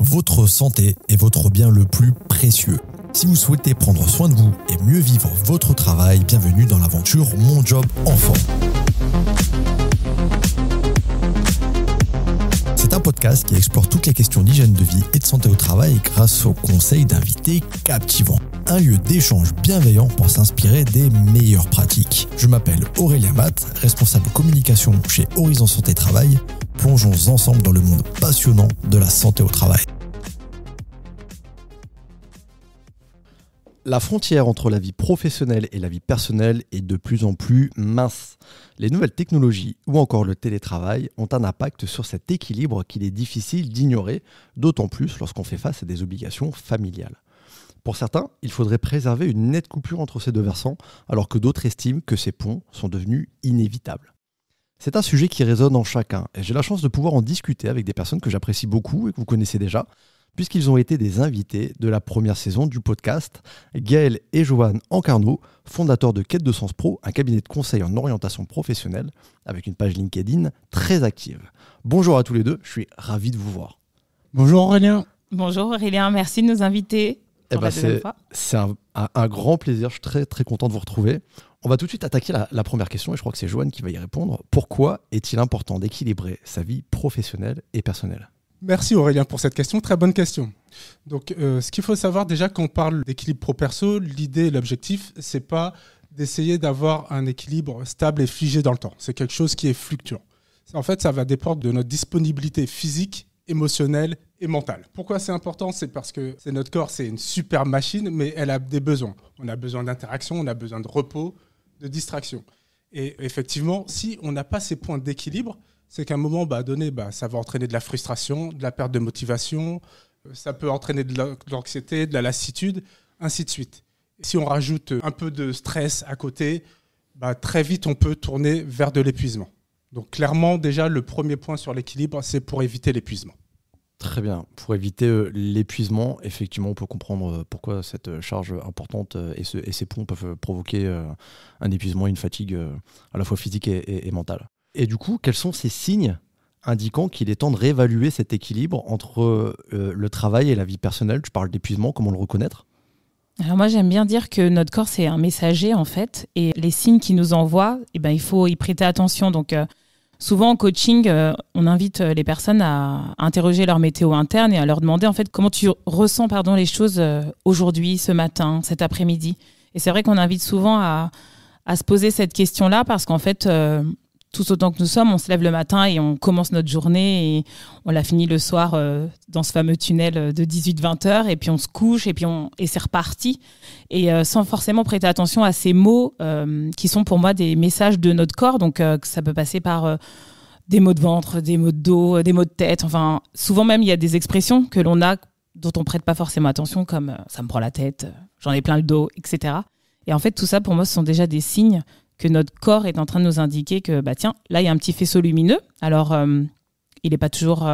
Votre santé est votre bien le plus précieux. Si vous souhaitez prendre soin de vous et mieux vivre votre travail, bienvenue dans l'aventure Mon Job en forme. C'est un podcast qui explore toutes les questions d'hygiène de vie et de santé au travail grâce aux conseils d'invités captivants. Un lieu d'échange bienveillant pour s'inspirer des meilleures pratiques. Je m'appelle Aurélien Matt, responsable communication chez Horizon Santé Travail. Plongeons ensemble dans le monde passionnant de la santé au travail. La frontière entre la vie professionnelle et la vie personnelle est de plus en plus mince. Les nouvelles technologies ou encore le télétravail ont un impact sur cet équilibre qu'il est difficile d'ignorer, d'autant plus lorsqu'on fait face à des obligations familiales. Pour certains, il faudrait préserver une nette coupure entre ces deux versants, alors que d'autres estiment que ces ponts sont devenus inévitables. C'est un sujet qui résonne en chacun, et j'ai la chance de pouvoir en discuter avec des personnes que j'apprécie beaucoup et que vous connaissez déjà, puisqu'ils ont été des invités de la première saison du podcast. Gaël et Joanne Ancarno, fondateurs de Quête de Sens Pro, un cabinet de conseil en orientation professionnelle, avec une page LinkedIn très active. Bonjour à tous les deux, je suis ravi de vous voir. Bonjour Aurélien. Bonjour Aurélien, merci de nous inviter. C'est un grand plaisir, je suis très très content de vous retrouver. On va tout de suite attaquer la première question et je crois que c'est Joanne qui va y répondre. Pourquoi est-il important d'équilibrer sa vie professionnelle et personnelle ? Merci Aurélien pour cette question, très bonne question. Donc ce qu'il faut savoir déjà quand on parle d'équilibre pro-perso, l'idée et l'objectif, c'est pas d'essayer d'avoir un équilibre stable et figé dans le temps. C'est quelque chose qui est fluctuant. En fait, ça va dépendre de notre disponibilité physique, émotionnelle et mentale. Pourquoi c'est important ? C'est parce que notre corps, c'est une super machine, mais elle a des besoins. On a besoin d'interaction, on a besoin de repos, de distraction. Et effectivement, si on n'a pas ces points d'équilibre, c'est qu'à un moment donné, ça va entraîner de la frustration, de la perte de motivation, ça peut entraîner de l'anxiété, de la lassitude, ainsi de suite. Et si on rajoute un peu de stress à côté, très vite on peut tourner vers de l'épuisement. Donc clairement, déjà, le premier point sur l'équilibre, c'est pour éviter l'épuisement. Très bien. Pour éviter l'épuisement, effectivement, on peut comprendre pourquoi cette charge importante et ces ponts peuvent provoquer un épuisement et une fatigue à la fois physique et mentale. Et du coup, quels sont ces signes indiquant qu'il est temps de réévaluer cet équilibre entre le travail et la vie personnelle ? Tu parles d'épuisement, comment le reconnaître ? Alors moi, j'aime bien dire que notre corps, c'est un messager, en fait. Et les signes qu'il nous envoie, il faut y prêter attention. Donc, souvent, en coaching, on invite les personnes à interroger leur météo interne et à leur demander, en fait, comment tu ressens les choses aujourd'hui, ce matin, cet après-midi. Et c'est vrai qu'on invite souvent à se poser cette question-là parce qu'en fait, tous autant que nous sommes, on se lève le matin et on commence notre journée et on la finit le soir dans ce fameux tunnel de 18-20 heures et puis on se couche et c'est reparti. Et sans forcément prêter attention à ces mots qui sont pour moi des messages de notre corps. Donc ça peut passer par des maux de ventre, des maux de dos, des maux de tête. Enfin, souvent même, il y a des expressions que l'on a dont on ne prête pas forcément attention comme ça me prend la tête, j'en ai plein le dos, etc. Et en fait, tout ça, pour moi, ce sont déjà des signes que notre corps est en train de nous indiquer que, tiens, là, il y a un petit faisceau lumineux. Alors, il n'est pas toujours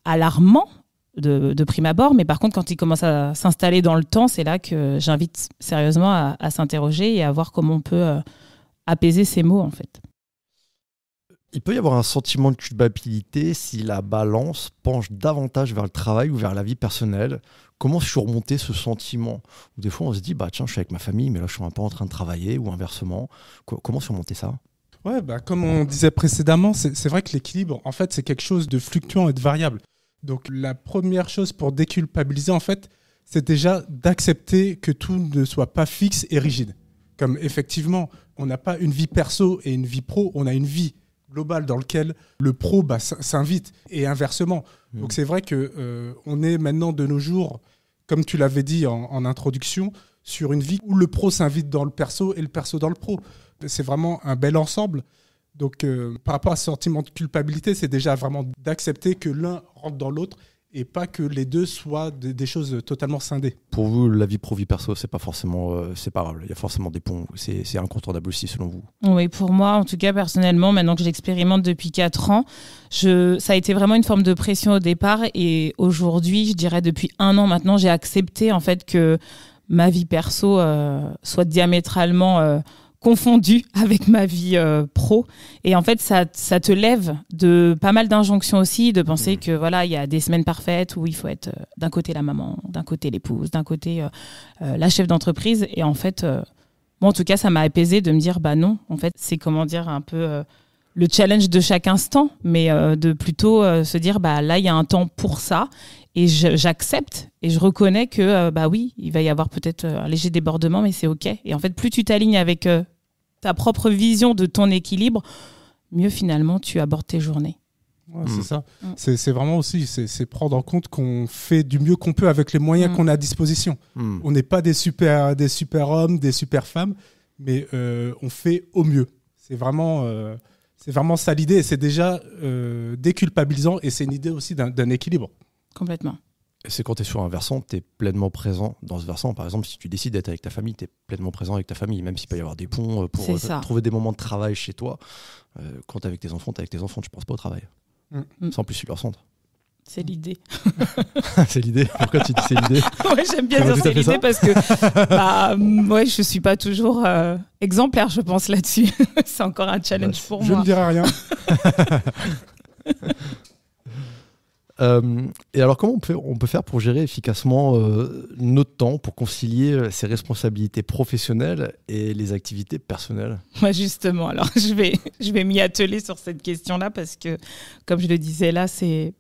alarmant de prime abord, mais par contre, quand il commence à s'installer dans le temps, c'est là que j'invite sérieusement à s'interroger et à voir comment on peut apaiser ces mots, en fait. Il peut y avoir un sentiment de culpabilité si la balance penche davantage vers le travail ou vers la vie personnelle. Comment surmonter ce sentiment ? Des fois, on se dit, tiens, je suis avec ma famille, mais là, je suis un peu en train de travailler, ou inversement. Comment surmonter ça ? Ouais, comme on disait précédemment, c'est vrai que l'équilibre, en fait, c'est quelque chose de fluctuant et de variable. Donc, la première chose pour déculpabiliser, en fait, c'est déjà d'accepter que tout ne soit pas fixe et rigide. Comme effectivement, on n'a pas une vie perso et une vie pro, on a une vie globale dans laquelle le pro s'invite et inversement. Donc c'est vrai qu'on est maintenant de nos jours, comme tu l'avais dit en introduction, sur une vie où le pro s'invite dans le perso et le perso dans le pro. C'est vraiment un bel ensemble. Donc par rapport à ce sentiment de culpabilité, c'est déjà vraiment d'accepter que l'un rentre dans l'autre et pas que les deux soient des choses totalement scindées. Pour vous, la vie pro-vie perso, c'est pas forcément séparable. Il y a forcément des ponts. C'est incontournable aussi, selon vous. Oui, pour moi, en tout cas, personnellement, maintenant que je l'expérimente depuis 4 ans, ça a été vraiment une forme de pression au départ. Et aujourd'hui, je dirais depuis 1 an maintenant, j'ai accepté en fait que ma vie perso soit diamétralement confondue avec ma vie pro. Et en fait, ça te lève de pas mal d'injonctions aussi, de penser que voilà, il y a des semaines parfaites où il faut être d'un côté la maman, d'un côté l'épouse, d'un côté la chef d'entreprise. Et en fait, moi en tout cas, ça m'a apaisée de me dire bah non, en fait, c'est comment dire un peu le challenge de chaque instant, mais de plutôt se dire bah là, il y a un temps pour ça. Et j'accepte et je reconnais que bah oui, il va y avoir peut-être un léger débordement, mais c'est OK. Et en fait, plus tu t'alignes avec ta propre vision de ton équilibre, mieux finalement tu abordes tes journées. Ouais, c'est ça. C'est vraiment aussi, c'est prendre en compte qu'on fait du mieux qu'on peut avec les moyens qu'on a à disposition. On n'est pas des super hommes, des super femmes, mais on fait au mieux. C'est vraiment ça l'idée et c'est déjà déculpabilisant et c'est une idée aussi d'un équilibre. Complètement. Et c'est quand tu es sur un versant, tu es pleinement présent dans ce versant. Par exemple, si tu décides d'être avec ta famille, tu es pleinement présent avec ta famille, même s'il peut y avoir des ponts pour trouver des moments de travail chez toi. Quand tu es avec tes enfants, tu ne penses pas au travail. C'est en plus super centre. C'est l'idée. C'est l'idée. Pourquoi tu dis c'est l'idée? Ouais, j'aime bien dire c'est l'idée parce que ouais, je ne suis pas toujours exemplaire, je pense, là-dessus. C'est encore un challenge pour moi. Je ne dirai rien. Et alors, comment on peut faire pour gérer efficacement notre temps, pour concilier ses responsabilités professionnelles et les activités personnelles? Justement, alors je vais m'y atteler sur cette question-là parce que, comme je le disais là,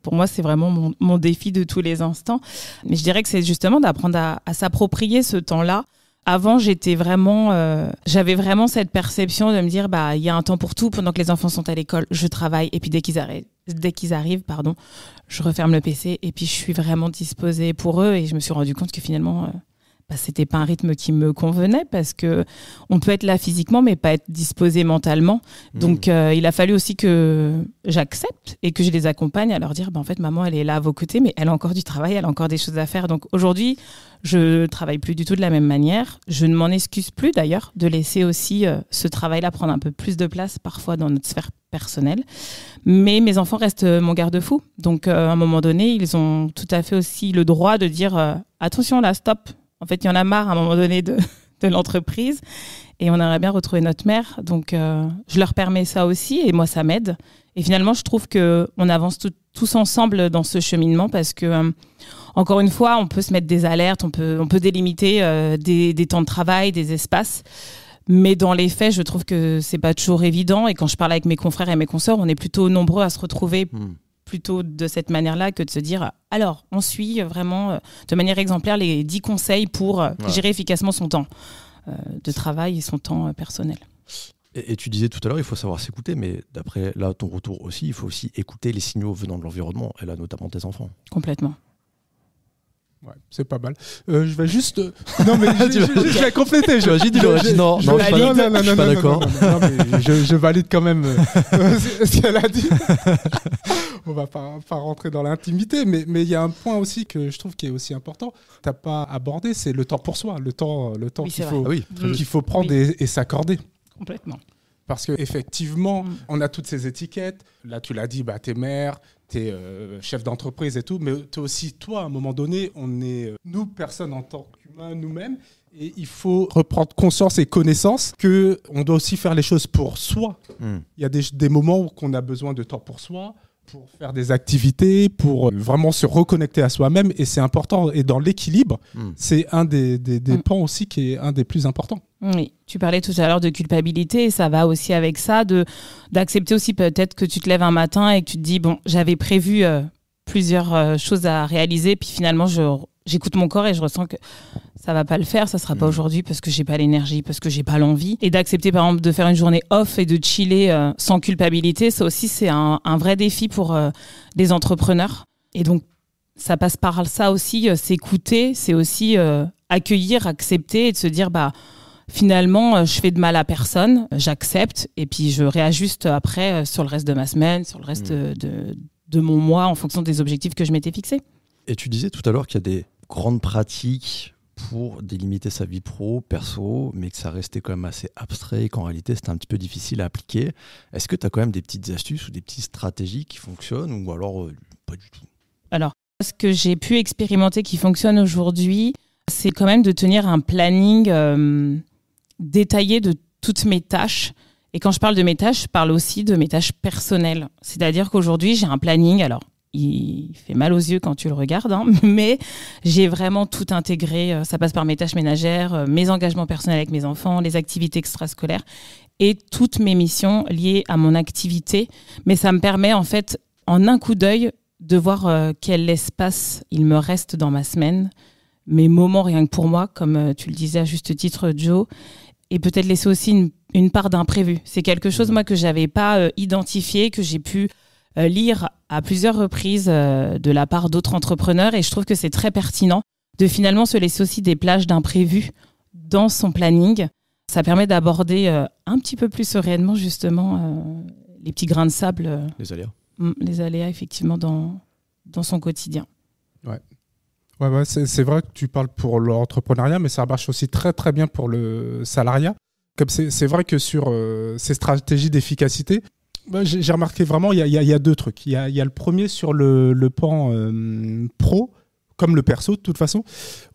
pour moi, c'est vraiment mon défi de tous les instants. Mais je dirais que c'est justement d'apprendre à s'approprier ce temps-là. Avant, j'avais vraiment cette perception de me dire, il y a un temps pour tout. Pendant que les enfants sont à l'école, je travaille. Et puis dès qu'ils arrivent, je referme le PC. Et puis je suis vraiment disposée pour eux. Et je me suis rendu compte que finalement, c'était pas un rythme qui me convenait parce que on peut être là physiquement, mais pas être disposé mentalement. Donc, il a fallu aussi que j'accepte et que je les accompagne à leur dire, en fait, maman, elle est là à vos côtés, mais elle a encore du travail, elle a encore des choses à faire. Donc, aujourd'hui, je travaille plus du tout de la même manière. Je ne m'en excuse plus d'ailleurs de laisser aussi ce travail-là prendre un peu plus de place parfois dans notre sphère personnelle. Mais mes enfants restent mon garde-fou. Donc, à un moment donné, ils ont tout à fait aussi le droit de dire attention là, stop. En fait, il y en a marre à un moment donné de l'entreprise et on aimerait bien retrouver notre mère. Donc, je leur permets ça aussi et moi, ça m'aide. Et finalement, je trouve qu'on avance tous ensemble dans ce cheminement parce que, encore une fois, on peut se mettre des alertes, on peut délimiter des temps de travail, des espaces. Mais dans les faits, je trouve que c'est pas toujours évident. Et quand je parle avec mes confrères et mes consoeurs, on est plutôt nombreux à se retrouver plutôt de cette manière-là que de se dire alors, on suit vraiment de manière exemplaire les 10 conseils pour gérer efficacement son temps de travail et son temps personnel. Et tu disais tout à l'heure, il faut savoir s'écouter, mais d'après là ton retour aussi, il faut aussi écouter les signaux venant de l'environnement, et là notamment tes enfants. Complètement. Ouais, c'est pas mal. Je vais juste. Non, mais je vais compléter. Non, je suis pas d'accord. Non, mais je valide quand même ce qu'elle a dit. On va pas rentrer dans l'intimité, mais il y a un point aussi que je trouve qui est aussi important. T'as pas abordé, c'est le temps pour soi, le temps qu'il faut prendre et s'accorder. Complètement. Parce qu'effectivement, on a toutes ces étiquettes. Là, tu l'as dit, t'es mère, t'es chef d'entreprise et tout, mais t'es aussi, toi, à un moment donné, on est, nous, personnes en tant qu'humains, nous-mêmes, et il faut reprendre conscience et connaissance qu'on doit aussi faire les choses pour soi. Il y a des moments où on a besoin de temps pour soi, pour faire des activités, pour vraiment se reconnecter à soi-même, et c'est important. Et dans l'équilibre, c'est un des pans aussi qui est un des plus importants. Oui, tu parlais tout à l'heure de culpabilité et ça va aussi avec ça, d'accepter aussi peut-être que tu te lèves un matin et que tu te dis, bon, j'avais prévu plusieurs choses à réaliser, puis finalement, j'écoute mon corps et je ressens que ça va pas le faire, ça sera pas aujourd'hui parce que j'ai pas l'énergie, parce que j'ai pas l'envie. Et d'accepter par exemple de faire une journée off et de chiller sans culpabilité, ça aussi c'est un vrai défi pour les entrepreneurs. Et donc ça passe par ça aussi, s'écouter, c'est aussi accueillir, accepter et de se dire finalement je fais de mal à personne, j'accepte et puis je réajuste après sur le reste de ma semaine, sur le reste de mon mois en fonction des objectifs que je m'étais fixés. Et tu disais tout à l'heure qu'il y a des grandes pratiques pour délimiter sa vie pro, perso, mais que ça restait quand même assez abstrait et qu'en réalité c'était un petit peu difficile à appliquer. Est-ce que tu as quand même des petites astuces ou des petites stratégies qui fonctionnent ou alors pas du tout? Alors, ce que j'ai pu expérimenter qui fonctionne aujourd'hui, c'est quand même de tenir un planning détaillé de toutes mes tâches. Et quand je parle de mes tâches, je parle aussi de mes tâches personnelles. C'est-à-dire qu'aujourd'hui, j'ai un planning. Alors, il fait mal aux yeux quand tu le regardes, hein, mais j'ai vraiment tout intégré. Ça passe par mes tâches ménagères, mes engagements personnels avec mes enfants, les activités extrascolaires et toutes mes missions liées à mon activité. Mais ça me permet, en fait, en un coup d'œil, de voir quel espace il me reste dans ma semaine, mes moments rien que pour moi, comme tu le disais à juste titre, Joe, et peut-être laisser aussi une part d'imprévu. C'est quelque chose, moi, que j'avais pas identifié, que j'ai pu lire à plusieurs reprises de la part d'autres entrepreneurs, et je trouve que c'est très pertinent de finalement se laisser aussi des plages d'imprévus dans son planning. Ça permet d'aborder un petit peu plus sereinement justement les petits grains de sable, les aléas effectivement dans son quotidien. Ouais, c'est vrai que tu parles pour l'entrepreneuriat, mais ça marche aussi très très bien pour le salariat. Comme c'est vrai que sur ces stratégies d'efficacité, j'ai remarqué vraiment, il y a deux trucs. Il y a le premier sur le pan pro, comme le perso de toute façon.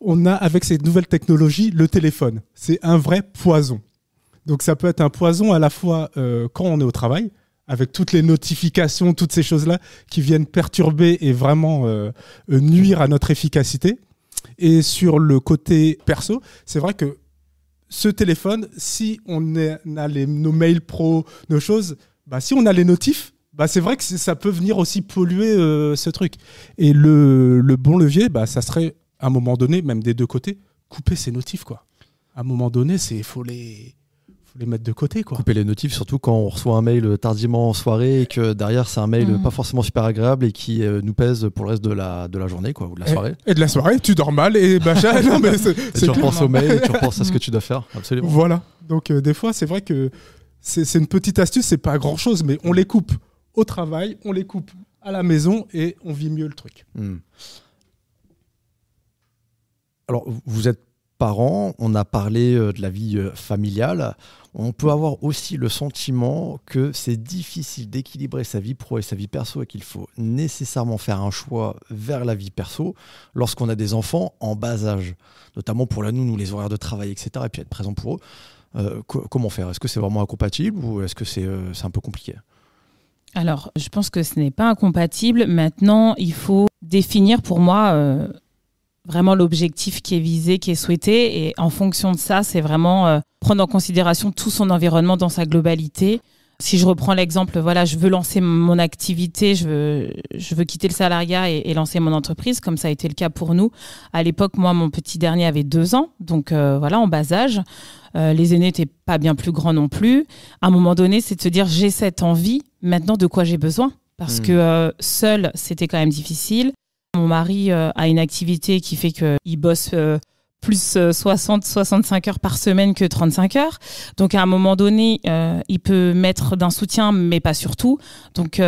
On a avec ces nouvelles technologies le téléphone. C'est un vrai poison. Donc ça peut être un poison à la fois quand on est au travail, avec toutes les notifications, toutes ces choses-là qui viennent perturber et vraiment nuire à notre efficacité. Et sur le côté perso, c'est vrai que ce téléphone, si on a nos mails pro, nos choses, si on a les notifs, c'est vrai que ça peut venir aussi polluer ce truc. Et le bon levier, ça serait, à un moment donné, même des deux côtés, couper ces notifs, quoi. À un moment donné, faut les mettre de côté, quoi. Couper les notifs, surtout quand on reçoit un mail tardivement en soirée et que derrière c'est un mail pas forcément super agréable et qui nous pèse pour le reste de la journée, quoi, ou de la soirée. Et de la soirée, tu dors mal et non, mais tu repenses au mail et tu repenses à ce que tu dois faire, absolument. Voilà. Donc des fois, c'est vrai que c'est une petite astuce, c'est pas grand chose, mais on les coupe au travail, on les coupe à la maison et on vit mieux le truc. Alors, vous êtes parents, on a parlé de la vie familiale. On peut avoir aussi le sentiment que c'est difficile d'équilibrer sa vie pro et sa vie perso et qu'il faut nécessairement faire un choix vers la vie perso lorsqu'on a des enfants en bas âge, notamment pour la nounou, les horaires de travail, etc. et puis être présent pour eux. Comment faire ? Est-ce que c'est vraiment incompatible ou est-ce que c'est un peu compliqué ? Alors, je pense que ce n'est pas incompatible. Maintenant, il faut définir pour moi vraiment l'objectif qui est visé, qui est souhaité. Et en fonction de ça, c'est vraiment prendre en considération tout son environnement dans sa globalité. Si je reprends l'exemple, voilà, je veux lancer mon activité, je veux quitter le salariat et lancer mon entreprise, comme ça a été le cas pour nous. À l'époque, moi, mon petit dernier avait 2 ans, donc voilà, en bas âge. Les aînés n'étaient pas bien plus grands non plus. À un moment donné, c'est de se dire, j'ai cette envie, maintenant de quoi j'ai besoin ? Parce que seul, c'était quand même difficile. Mon mari a une activité qui fait qu'il bosse plus 60-65 heures par semaine que 35 heures. Donc, à un moment donné, il peut mettre d'un soutien, mais pas surtout. Donc,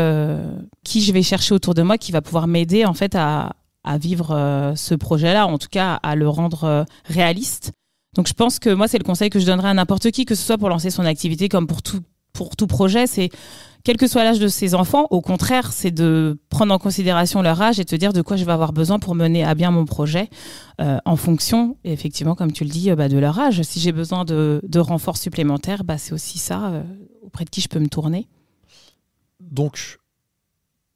qui je vais chercher autour de moi qui va pouvoir m'aider en fait à vivre ce projet-là, en tout cas à le rendre réaliste. Donc, je pense que moi, c'est le conseil que je donnerais à n'importe qui, que ce soit pour lancer son activité comme pour tout projet, c'est quel que soit l'âge de ses enfants, au contraire, c'est de prendre en considération leur âge et de te dire de quoi je vais avoir besoin pour mener à bien mon projet en fonction, effectivement, comme tu le dis, de leur âge. Si j'ai besoin de renforts supplémentaires, c'est aussi ça, auprès de qui je peux me tourner. Donc,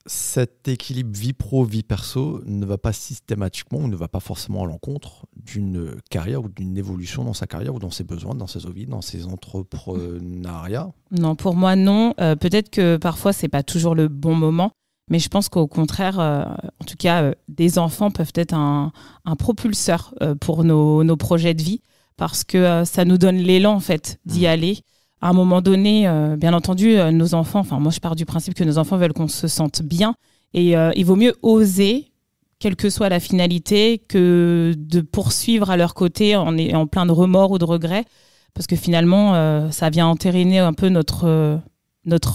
cet équilibre vie pro, vie perso ne va pas systématiquement ou ne va pas forcément à l'encontre d'une carrière ou d'une évolution dans sa carrière ou dans ses besoins, dans ses envies, dans ses entrepreneuriats. Non, pour moi, non. Peut-être que parfois, c'est pas toujours le bon moment, mais je pense qu'au contraire, en tout cas, des enfants peuvent être un propulseur pour nos projets de vie parce que ça nous donne l'élan, en fait, d'y aller. À un moment donné, bien entendu, nos enfants, enfin moi je pars du principe que nos enfants veulent qu'on se sente bien et il vaut mieux oser, quelle que soit la finalité, que de poursuivre à leur côté en plein de remords ou de regrets, parce que finalement ça vient entériner un peu notre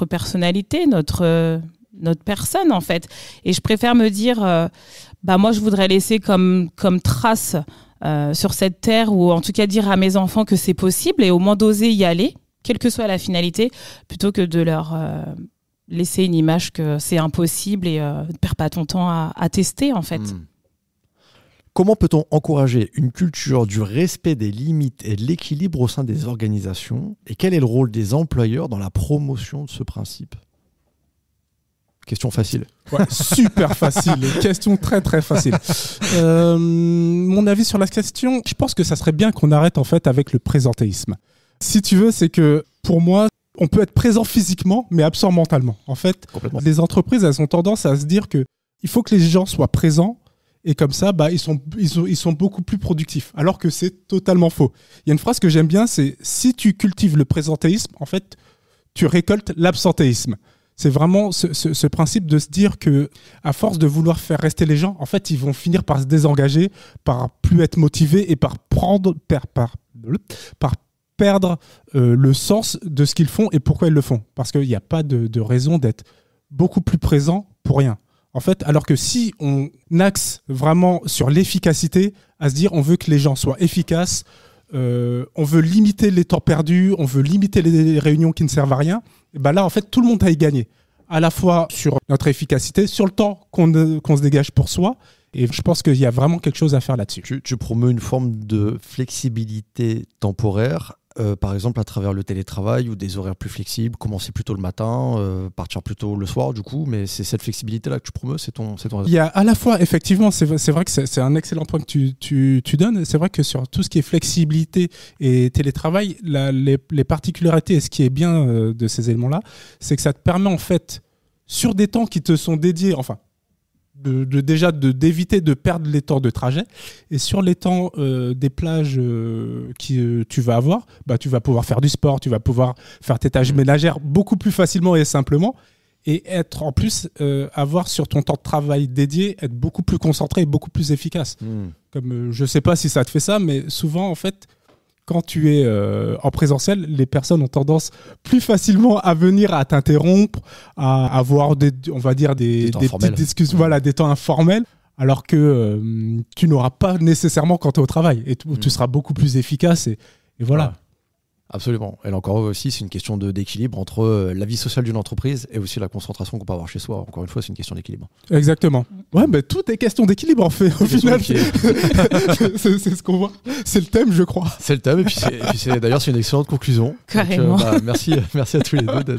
personnalité, notre personne en fait. Et je préfère me dire, moi je voudrais laisser comme trace sur cette terre, ou en tout cas dire à mes enfants que c'est possible et au moins d'oser y aller, quelle que soit la finalité, plutôt que de leur laisser une image que c'est impossible et ne perds pas ton temps à tester, en fait. Comment peut-on encourager une culture du respect des limites et de l'équilibre au sein des organisations? Et quel est le rôle des employeurs dans la promotion de ce principe? Question facile. Ouais, super facile. Question très très facile. Mon avis sur la question, je pense que ça serait bien qu'on arrête en fait avec le présentéisme. Si tu veux, c'est que pour moi, on peut être présent physiquement, mais absent mentalement. En fait, les entreprises, elles ont tendance à se dire que il faut que les gens soient présents et comme ça, ils sont beaucoup plus productifs. Alors que c'est totalement faux. Il y a une phrase que j'aime bien, c'est si tu cultives le présentéisme, en fait, tu récoltes l'absentéisme. C'est vraiment ce principe de se dire que, à force de vouloir faire rester les gens, en fait, ils vont finir par se désengager, par plus être motivés et par perdre le sens de ce qu'ils font et pourquoi ils le font. Parce qu'il n'y a pas de raison d'être beaucoup plus présent pour rien. En fait, alors que si on axe vraiment sur l'efficacité, à se dire on veut que les gens soient efficaces, on veut limiter les temps perdus, on veut limiter les réunions qui ne servent à rien, et là, en fait, tout le monde a y gagné. À la fois sur notre efficacité, sur le temps qu'on se dégage pour soi. Et je pense qu'il y a vraiment quelque chose à faire là-dessus. Tu promeus une forme de flexibilité temporaire, par exemple à travers le télétravail ou des horaires plus flexibles, commencer plus tôt le matin, partir plus tôt le soir du coup, mais c'est cette flexibilité-là que tu promeus, c'est ton raison. Il y a à la fois, effectivement, c'est vrai que c'est un excellent point que tu donnes. C'est vrai que sur tout ce qui est flexibilité et télétravail, les particularités et ce qui est bien de ces éléments-là, c'est que ça te permet en fait, sur des temps qui te sont dédiés, enfin, d'éviter de perdre les temps de trajet, et sur les temps des plages que tu vas avoir, tu vas pouvoir faire du sport, tu vas pouvoir faire tes tâches ménagères beaucoup plus facilement et simplement, et être en plus avoir sur ton temps de travail dédié, être beaucoup plus concentré et beaucoup plus efficace. Comme je sais pas si ça te fait ça, mais souvent en fait quand tu es en présentiel, les personnes ont tendance plus facilement à venir à t'interrompre, à avoir des petites discussions, des temps informels, alors que tu n'auras pas nécessairement quand tu es au travail. Et tu seras beaucoup plus efficace. Et voilà. Ah, absolument. Et là encore aussi, c'est une question d'équilibre entre la vie sociale d'une entreprise et aussi la concentration qu'on peut avoir chez soi. Encore une fois, c'est une question d'équilibre. Exactement. Ouais, tout est question d'équilibre en fait. Au final, c'est ce qu'on voit. C'est le thème, je crois. C'est le thème. Et puis d'ailleurs, c'est une excellente conclusion. Carrément. Donc, merci à tous les deux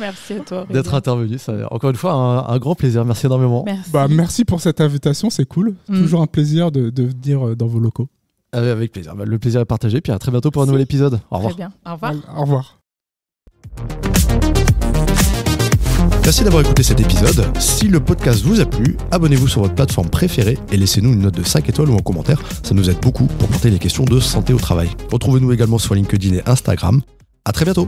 merci à toi, d'être intervenus. Encore une fois, un grand plaisir. Merci énormément. Merci. Merci pour cette invitation. C'est cool. Toujours un plaisir de venir dans vos locaux. Avec plaisir. Le plaisir est partagé. Puis à très bientôt pour un nouvel épisode. Au revoir. Très bien. Au revoir. Au revoir. Merci d'avoir écouté cet épisode. Si le podcast vous a plu, abonnez-vous sur votre plateforme préférée et laissez-nous une note de 5 étoiles ou un commentaire. Ça nous aide beaucoup pour porter les questions de santé au travail. Retrouvez-nous également sur LinkedIn et Instagram. À très bientôt.